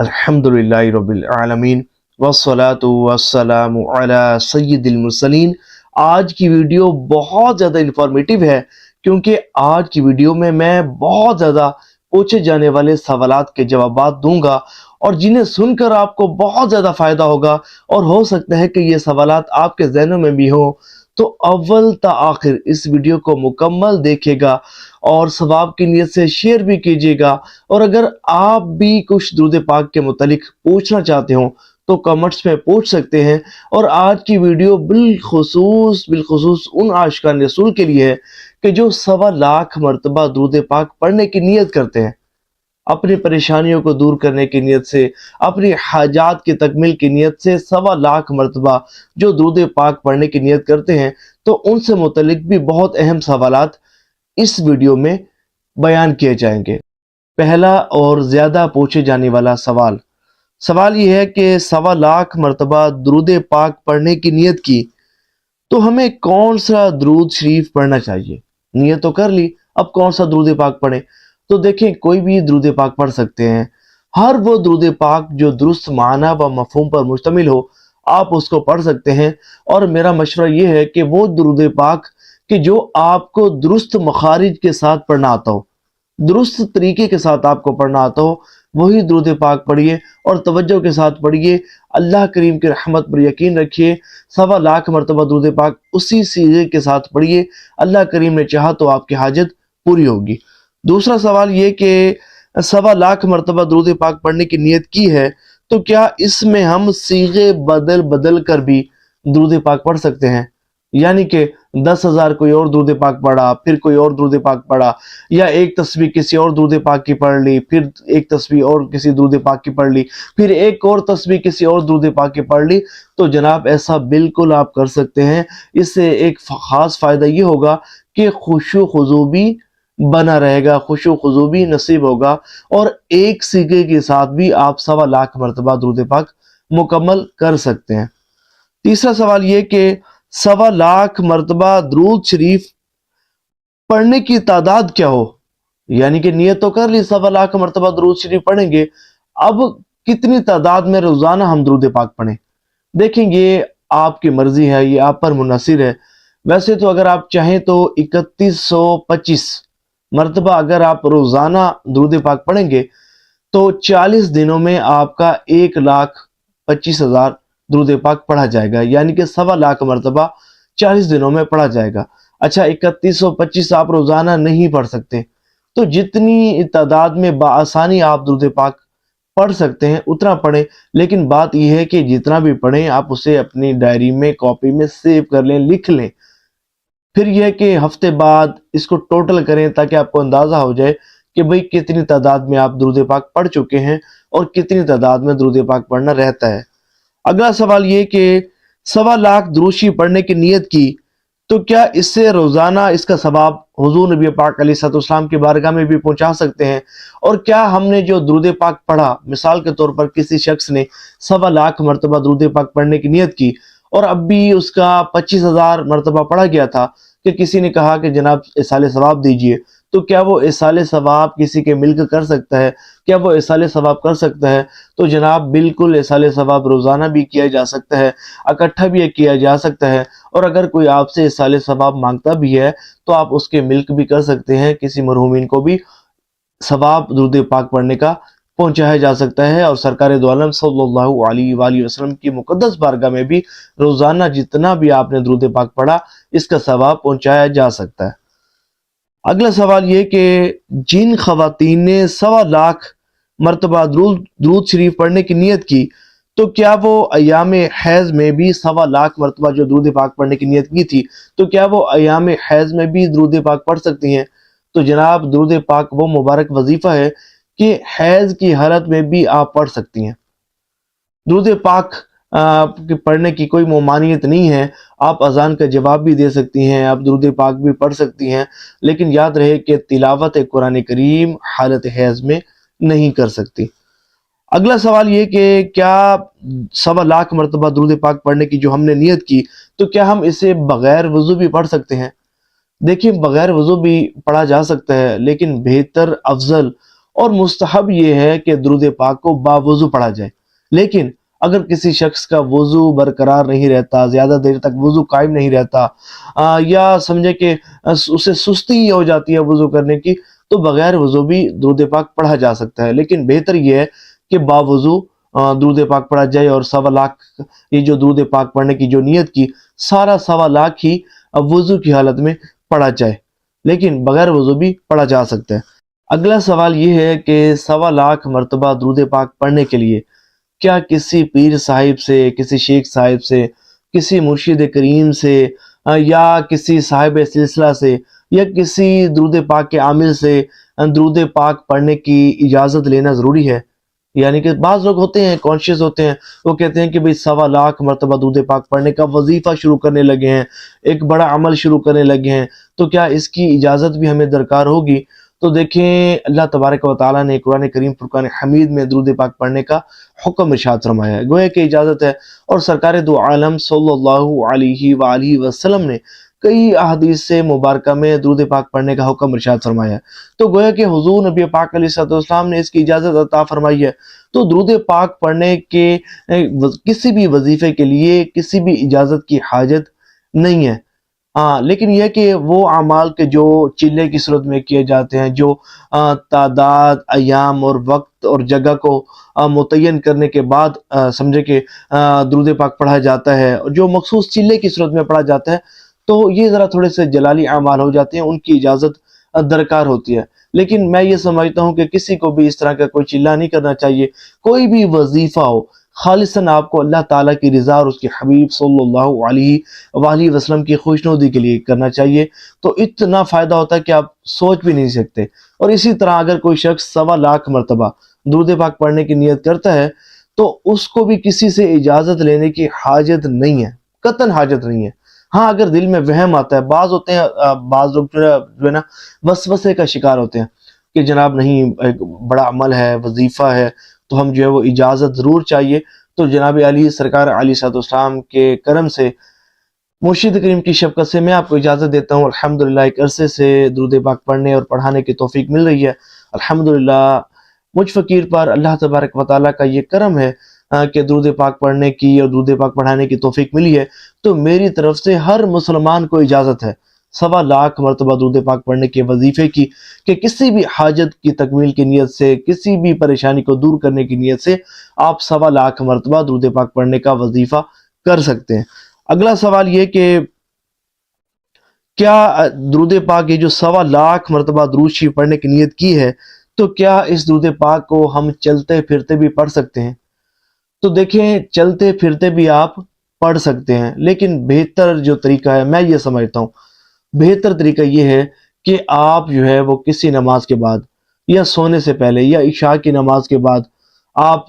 الحمدللہ رب العالمین والصلاة والسلام علی سید المرسلین۔ آج کی ویڈیو بہت زیادہ انفارمیٹیو ہے کیونکہ آج کی ویڈیو میں بہت زیادہ پوچھے جانے والے سوالات کے جوابات دوں گا اور جنہیں سن کر آپ کو بہت زیادہ فائدہ ہوگا، اور ہو سکتا ہے کہ یہ سوالات آپ کے ذہنوں میں بھی ہوں، تو اول تا آخر اس ویڈیو کو مکمل دیکھے گا اور ثواب کی نیت سے شیئر بھی کیجیے گا۔ اور اگر آپ بھی کچھ درود پاک کے متعلق پوچھنا چاہتے ہوں تو کمنٹس میں پوچھ سکتے ہیں۔ اور آج کی ویڈیو بالخصوص ان عاشقان رسول کے لیے ہے کہ جو 1.25 مرتبہ درود پاک پڑھنے کی نیت کرتے ہیں، اپنی پریشانیوں کو دور کرنے کی نیت سے، اپنی حاجات کی تکمیل کی نیت سے 1.25 مرتبہ جو درود پاک پڑھنے کی نیت کرتے ہیں، تو ان سے متعلق بھی بہت اہم سوالات اس ویڈیو میں بیان کیے جائیں گے۔ پہلا اور زیادہ پوچھے جانے والا سوال یہ ہے کہ 1.25 مرتبہ درود پاک پڑھنے کی نیت کی تو ہمیں کون سا درود شریف پڑھنا چاہیے؟ نیت تو کر لی، اب کون سا درود پاک پڑھیں؟ تو دیکھیں، کوئی بھی درود پاک پڑھ سکتے ہیں۔ ہر وہ درود پاک جو درست معنی و مفہوم پر مشتمل ہو، آپ اس کو پڑھ سکتے ہیں۔ اور میرا مشورہ یہ ہے کہ وہ درود پاک کہ جو آپ کو درست مخارج کے ساتھ پڑھنا آتا ہو، درست طریقے کے ساتھ آپ کو پڑھنا آتا ہو، وہی درود پاک پڑھیے اور توجہ کے ساتھ پڑھیے۔ اللہ کریم کی رحمت پر یقین رکھیے۔ 1.25 مرتبہ درود پاک اسی سیغے کے ساتھ پڑھیے، اللہ کریم نے چاہا تو آپ کی حاجت پوری ہوگی۔ دوسرا سوال یہ کہ 1.25 مرتبہ درود پاک پڑھنے کی نیت کی ہے تو کیا اس میں ہم سیغے بدل کر بھی درود پاک پڑھ سکتے ہیں؟ یعنی کہ 10,000 کوئی اور درود پاک پڑھا، پھر کوئی اور درود پاک پڑھا، یا ایک تسبیح کسی اور درود پاک کی پڑھ لی، پھر ایک تسبیح اور کسی درود پاک کی پڑھ لی، پھر ایک اور تسبیح کسی اور درود پاک کی پڑھ لی، تو جناب ایسا بالکل آپ کر سکتے ہیں۔ اس سے ایک خاص فائدہ یہ ہوگا کہ خشوع و خضوع بھی بنا رہے گا، خشوع و خضوع بھی نصیب ہوگا، اور ایک سیغے کے ساتھ بھی آپ 1.25 مرتبہ درود پاک مکمل کر سکتے ہیں۔ تیسرا سوال یہ کہ 1.25 مرتبہ درود شریف پڑھنے کی تعداد کیا ہو؟ یعنی کہ نیت تو کر لی 1.25 مرتبہ درود شریف پڑھیں گے، اب کتنی تعداد میں روزانہ ہم درود پاک پڑھیں؟ دیکھیں، یہ آپ کی مرضی ہے، یہ آپ پر منحصر ہے۔ ویسے تو اگر آپ چاہیں تو 3125 مرتبہ اگر آپ روزانہ درود پاک پڑھیں گے تو 40 دنوں میں آپ کا 1,25,000 درود پاک پڑھا جائے گا، یعنی کہ 1.25 مرتبہ 40 دنوں میں پڑھا جائے گا۔ اچھا، 3125 آپ روزانہ نہیں پڑھ سکتے تو جتنی تعداد میں بآسانی آپ درود پاک پڑھ سکتے ہیں اتنا پڑھیں، لیکن بات یہ ہے کہ جتنا بھی پڑھیں آپ اسے اپنی ڈائری میں، کاپی میں سیو کر لیں، لکھ لیں۔ پھر یہ ہے کہ ہفتے بعد اس کو ٹوٹل کریں تاکہ آپ کو اندازہ ہو جائے کہ بھئی کتنی تعداد میں آپ درود پاک پڑھ چکے ہیں اور کتنی تعداد میں درود پاک پڑھنا رہتا ہے۔ اگلا سوال یہ کہ 1.25 درود شریف پڑھنے کی نیت کی تو کیا اس سے روزانہ اس کا ثواب حضور نبی پاک علیہ الصلوۃ والسلام کی بارگاہ میں بھی پہنچا سکتے ہیں؟ اور کیا ہم نے جو درود پاک پڑھا، مثال کے طور پر کسی شخص نے 1.25 مرتبہ درود پاک پڑھنے کی نیت کی اور اب بھی اس کا 25,000 مرتبہ پڑھا گیا تھا کہ کسی نے کہا کہ جناب ایصال ثواب دیجئے، تو کیا وہ ایصال ثواب کسی کے مل کر کر سکتا ہے؟ کیا وہ ایصال ثواب کر سکتا ہے؟ تو جناب بالکل ایصال ثواب روزانہ بھی کیا جا سکتا ہے، اکٹھا بھی کیا جا سکتا ہے، اور اگر کوئی آپ سے ایصال ثواب مانگتا بھی ہے تو آپ اس کے ملک بھی کر سکتے ہیں۔ کسی مرحومین کو بھی ثواب درود پاک پڑھنے کا پہنچایا جا سکتا ہے، اور سرکار دو عالم صلی اللہ علیہ وآلہ وسلم کی مقدس بارگاہ میں بھی روزانہ جتنا بھی آپ نے درود پاک پڑھا اس کا ثواب پہنچایا جا سکتا ہے۔ اگلا سوال یہ کہ جن خواتین نے 1.25 مرتبہ درود شریف پڑھنے کی نیت کی تو کیا وہ ایام حیض میں بھی 1.25 مرتبہ جو درود پاک پڑھنے کی نیت کی تھی تو کیا وہ ایام حیض میں بھی درود پاک پڑھ سکتی ہیں؟ تو جناب درود پاک وہ مبارک وظیفہ ہے کہ حیض کی حالت میں بھی آپ پڑھ سکتی ہیں۔ درود پاک پڑھنے کی کوئی ممانعت نہیں ہے، آپ اذان کا جواب بھی دے سکتی ہیں، آپ درود پاک بھی پڑھ سکتی ہیں، لیکن یاد رہے کہ تلاوت قرآن کریم حالت حیض میں نہیں کر سکتی۔ اگلا سوال یہ کہ کیا 1.25 مرتبہ درود پاک پڑھنے کی جو ہم نے نیت کی تو کیا ہم اسے بغیر وضو بھی پڑھ سکتے ہیں؟ دیکھیں، بغیر وضو بھی پڑھا جا سکتا ہے، لیکن بہتر، افضل اور مستحب یہ ہے کہ درود پاک کو باوضو پڑھا جائے۔ لیکن اگر کسی شخص کا وضو برقرار نہیں رہتا، زیادہ دیر تک وضو قائم نہیں رہتا، یا سمجھے کہ اسے سستی ہو جاتی ہے وضو کرنے کی، تو بغیر وضو بھی درود پاک پڑھا جا سکتا ہے۔ لیکن بہتر یہ ہے کہ باوضو درود پاک پڑھا جائے، اور 1.25 یہ جو درود پاک پڑھنے کی جو نیت کی، سارا 1.25 ہی وضو کی حالت میں پڑھا جائے، لیکن بغیر وضو بھی پڑھا جا سکتا ہے۔ اگلا سوال یہ ہے کہ 1.25 مرتبہ درود پاک پڑھنے کے لیے کیا کسی پیر صاحب سے، کسی شیخ صاحب سے، کسی مرشد کریم سے، یا کسی صاحب سلسلہ سے، یا کسی درود پاک کے عامل سے درود پاک پڑھنے کی اجازت لینا ضروری ہے؟ یعنی کہ بعض لوگ ہوتے ہیں، کانشیس ہوتے ہیں، وہ کہتے ہیں کہ بھئی 1.25 مرتبہ درود پاک پڑھنے کا وظیفہ شروع کرنے لگے ہیں، ایک بڑا عمل شروع کرنے لگے ہیں، تو کیا اس کی اجازت بھی ہمیں درکار ہوگی؟ تو دیکھیں، اللہ تبارک و تعالیٰ نے قرآن کریم فرقان حمید میں درود پاک پڑھنے کا حکم ارشاد فرمایا ہے، گویا کہ اجازت ہے، اور سرکار دو عالم صلی اللہ علیہ وآلہ وسلم نے کئی احادیث سے مبارکہ میں درود پاک پڑھنے کا حکم ارشاد فرمایا ہے۔ تو گویا کہ حضور نبی پاک علیہ السلام نے اس کی اجازت عطا فرمائی ہے، تو درود پاک پڑھنے کے کسی بھی وظیفے کے لیے کسی بھی اجازت کی حاجت نہیں ہے۔ لیکن یہ کہ وہ اعمال کے جو چلے کی صورت میں کیے جاتے ہیں، جو تعداد، ایام اور وقت اور جگہ کو متعین کرنے کے بعد سمجھے کہ درود پاک پڑھا جاتا ہے، اور جو مخصوص چلے کی صورت میں پڑھا جاتا ہے، تو یہ ذرا تھوڑے سے جلالی اعمال ہو جاتے ہیں، ان کی اجازت درکار ہوتی ہے۔ لیکن میں یہ سمجھتا ہوں کہ کسی کو بھی اس طرح کا کوئی چلہ نہیں کرنا چاہیے، کوئی بھی وظیفہ ہو، خالصاً آپ کو اللہ تعالیٰ کی رضا اور اس کے حبیب صلی اللہ علیہ وآلہ وسلم کی خوشنودی کے لیے کرنا چاہیے، تو اتنا فائدہ ہوتا ہے کہ آپ سوچ بھی نہیں سکتے۔ اور اسی طرح اگر کوئی شخص 1.25 مرتبہ درود پاک پڑھنے کی نیت کرتا ہے، تو اس کو بھی کسی سے اجازت لینے کی حاجت نہیں ہے، قطعاً حاجت نہیں ہے۔ ہاں، اگر دل میں وہم آتا ہے، بعض ہوتے ہیں، بعض لوگ جو ہے نا وسوسے کا شکار ہوتے ہیں کہ جناب نہیں، ایک بڑا عمل ہے، وظیفہ ہے، تو ہم جو ہے وہ اجازت ضرور چاہیے۔ تو جناب علی سرکار علیہ السلام کے کرم سے، مرشد کریم کی شفقت سے میں آپ کو اجازت دیتا ہوں۔ الحمدللہ ایک عرصے سے درود پاک پڑھنے اور پڑھانے کی توفیق مل رہی ہے۔ الحمدللہ مجھ فقیر پر اللہ تبارک و تعالیٰ کا یہ کرم ہے کہ درود پاک پڑھنے کی اور درود پاک پڑھانے کی توفیق ملی ہے، تو میری طرف سے ہر مسلمان کو اجازت ہے 1.25 مرتبہ درود پاک پڑھنے کے وظیفے کی، کہ کسی بھی حاجت کی تکمیل کی نیت سے، کسی بھی پریشانی کو دور کرنے کی نیت سے آپ 1.25 مرتبہ درود پاک پڑھنے کا وظیفہ کر سکتے ہیں۔ اگلا سوال یہ کہ کیا درود پاک یہ جو 1.25 مرتبہ درود شریف پڑھنے کی نیت کی ہے، تو کیا اس درود پاک کو ہم چلتے پھرتے بھی پڑھ سکتے ہیں؟ تو دیکھیں، چلتے پھرتے بھی آپ پڑھ سکتے ہیں، لیکن بہتر جو طریقہ ہے، میں یہ سمجھتا ہوں بہتر طریقہ یہ ہے کہ آپ جو ہے وہ کسی نماز کے بعد، یا سونے سے پہلے، یا عشاء کی نماز کے بعد آپ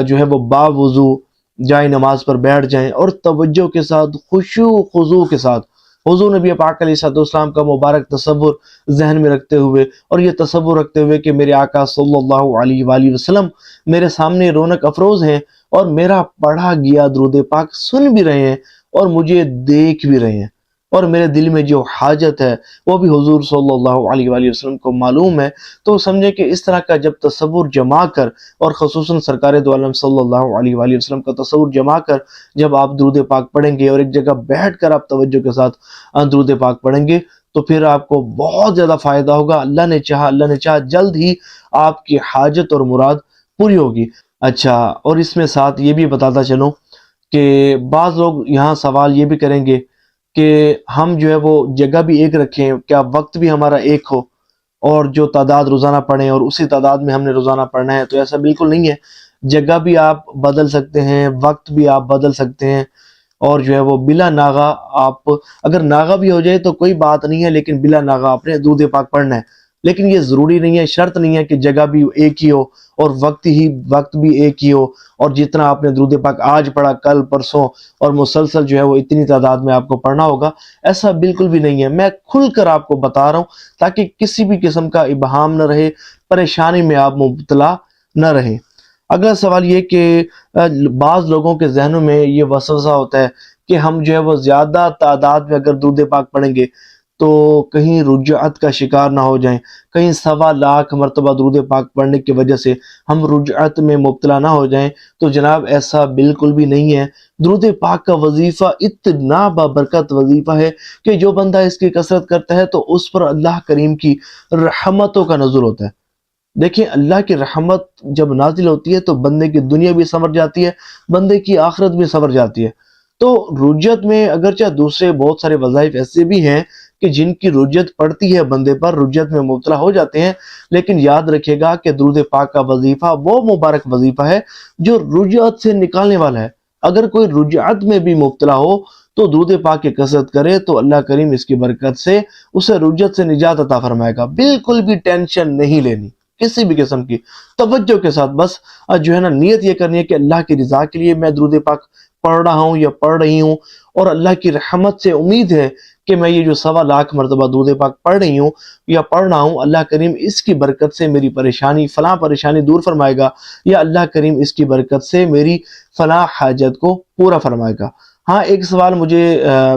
جو ہے وہ باوضو جائیں نماز پر بیٹھ جائیں، اور توجہ کے ساتھ، خشوع و خضوع کے ساتھ حضور نبی پاک علیہ السلام کا مبارک تصور ذہن میں رکھتے ہوئے، اور یہ تصور رکھتے ہوئے کہ میرے آقا صلی اللہ علیہ وآلہ وسلم میرے سامنے رونق افروز ہیں، اور میرا پڑھا گیا درود پاک سن بھی رہے ہیں، اور مجھے دیکھ بھی رہے ہیں، اور میرے دل میں جو حاجت ہے وہ بھی حضور صلی اللہ علیہ وآلہ وسلم کو معلوم ہے۔ تو سمجھے کہ اس طرح کا جب تصور جما کر، اور خصوصاً سرکار دو عالم صلی اللہ علیہ وآلہ وسلم کا تصور جما کر جب آپ درود پاک پڑھیں گے، اور ایک جگہ بیٹھ کر آپ توجہ کے ساتھ درود پاک پڑھیں گے، تو پھر آپ کو بہت زیادہ فائدہ ہوگا۔ اللہ نے چاہا جلد ہی آپ کی حاجت اور مراد پوری ہوگی۔ اچھا، اور اس میں ساتھ یہ بھی بتاتا چلوں کہ بعض لوگ یہاں سوال یہ بھی کریں گے کہ ہم جو ہے وہ جگہ بھی ایک رکھیں، کیا وقت بھی ہمارا ایک ہو، اور جو تعداد روزانہ پڑھیں اور اسی تعداد میں ہم نے روزانہ پڑھنا ہے؟ تو ایسا بالکل نہیں ہے، جگہ بھی آپ بدل سکتے ہیں، وقت بھی آپ بدل سکتے ہیں، اور جو ہے وہ بلا ناغہ آپ، اگر ناغہ بھی ہو جائے تو کوئی بات نہیں ہے، لیکن بلا ناغہ آپ نے درود پاک پڑھنا ہے۔ لیکن یہ ضروری نہیں ہے، شرط نہیں ہے کہ جگہ بھی ایک ہی ہو اور وقت بھی ایک ہی ہو، اور جتنا آپ نے درود پاک آج پڑھا، کل، پرسوں، اور مسلسل جو ہے وہ اتنی تعداد میں آپ کو پڑھنا ہوگا، ایسا بالکل بھی نہیں ہے۔ میں کھل کر آپ کو بتا رہا ہوں تاکہ کسی بھی قسم کا ابہام نہ رہے، پریشانی میں آپ مبتلا نہ رہیں۔ اگلا سوال یہ کہ بعض لوگوں کے ذہنوں میں یہ وسوسہ ہوتا ہے کہ ہم جو ہے وہ زیادہ تعداد میں اگر درود پاک پڑھیں گے تو کہیں رجعت کا شکار نہ ہو جائیں، کہیں 1.25 مرتبہ درود پاک پڑھنے کی وجہ سے ہم رجعت میں مبتلا نہ ہو جائیں۔ تو جناب ایسا بالکل بھی نہیں ہے۔ درود پاک کا وظیفہ اتنا بابرکت وظیفہ ہے کہ جو بندہ اس کی کثرت کرتا ہے تو اس پر اللہ کریم کی رحمتوں کا نزول ہوتا ہے۔ دیکھیں اللہ کی رحمت جب نازل ہوتی ہے تو بندے کی دنیا بھی سنور جاتی ہے، بندے کی آخرت بھی سنور جاتی ہے۔ تو رجعت میں اگرچہ دوسرے بہت سارے وظائف ایسے بھی ہیں کہ جن کی رجعت پڑتی ہے بندے پر، رجعت میں مبتلا ہو جاتے ہیں، لیکن یاد رکھے گا کہ درود پاک کا وظیفہ وہ مبارک وظیفہ ہے جو رجعت سے نکالنے والا ہے۔ اگر کوئی رجعت میں بھی مبتلا ہو تو درود پاک کی کثرت کرے تو اللہ کریم اس کی برکت سے اسے رجعت سے نجات عطا فرمائے گا۔ بالکل بھی ٹینشن نہیں لینی کسی بھی قسم کی، توجہ کے ساتھ بس جو ہے نا نیت یہ کرنی ہے کہ اللہ کی رضا کے لیے میں درود پاک پڑھ رہا ہوں یا پڑھ رہی ہوں، اور اللہ کی رحمت سے امید ہے کہ میں یہ جو 1.25 مرتبہ درود پاک پڑھ رہی ہوں یا پڑھ رہا ہوں، اللہ کریم اس کی برکت سے میری پریشانی فلاں پریشانی دور فرمائے گا، یا اللہ کریم اس کی برکت سے میری فلاں حاجت کو پورا فرمائے گا۔ ہاں ایک سوال مجھے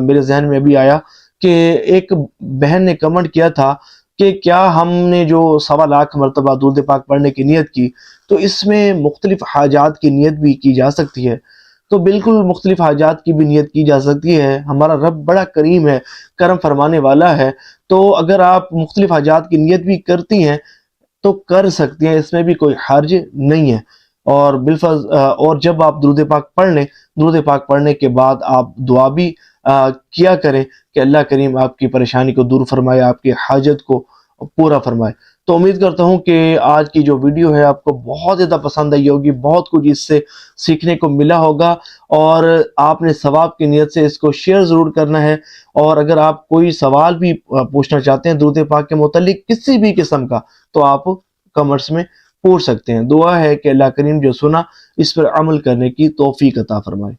میرے ذہن میں بھی آیا کہ ایک بہن نے کمنٹ کیا تھا کہ کیا ہم نے جو 1.25 مرتبہ درود پاک پڑھنے کی نیت کی تو اس میں مختلف حاجات کی نیت بھی کی جا سکتی ہے؟ تو بالکل مختلف حاجات کی بھی نیت کی جا سکتی ہے۔ ہمارا رب بڑا کریم ہے، کرم فرمانے والا ہے، تو اگر آپ مختلف حاجات کی نیت بھی کرتی ہیں تو کر سکتی ہیں، اس میں بھی کوئی حرج نہیں ہے۔ اور اور جب آپ درود پاک پڑھ لیں، درود پاک پڑھنے کے بعد آپ دعا بھی کیا کریں کہ اللہ کریم آپ کی پریشانی کو دور فرمائے، آپ کی حاجت کو پورا فرمائے۔ تو امید کرتا ہوں کہ آج کی جو ویڈیو ہے آپ کو بہت زیادہ پسند آئی ہوگی، بہت کچھ اس سے سیکھنے کو ملا ہوگا، اور آپ نے ثواب کی نیت سے اس کو شیئر ضرور کرنا ہے۔ اور اگر آپ کوئی سوال بھی پوچھنا چاہتے ہیں درود پاک کے متعلق کسی بھی قسم کا تو آپ کمنٹس میں پوچھ سکتے ہیں۔ دعا ہے کہ اللہ کریم جو سنا اس پر عمل کرنے کی توفیق عطا فرمائے۔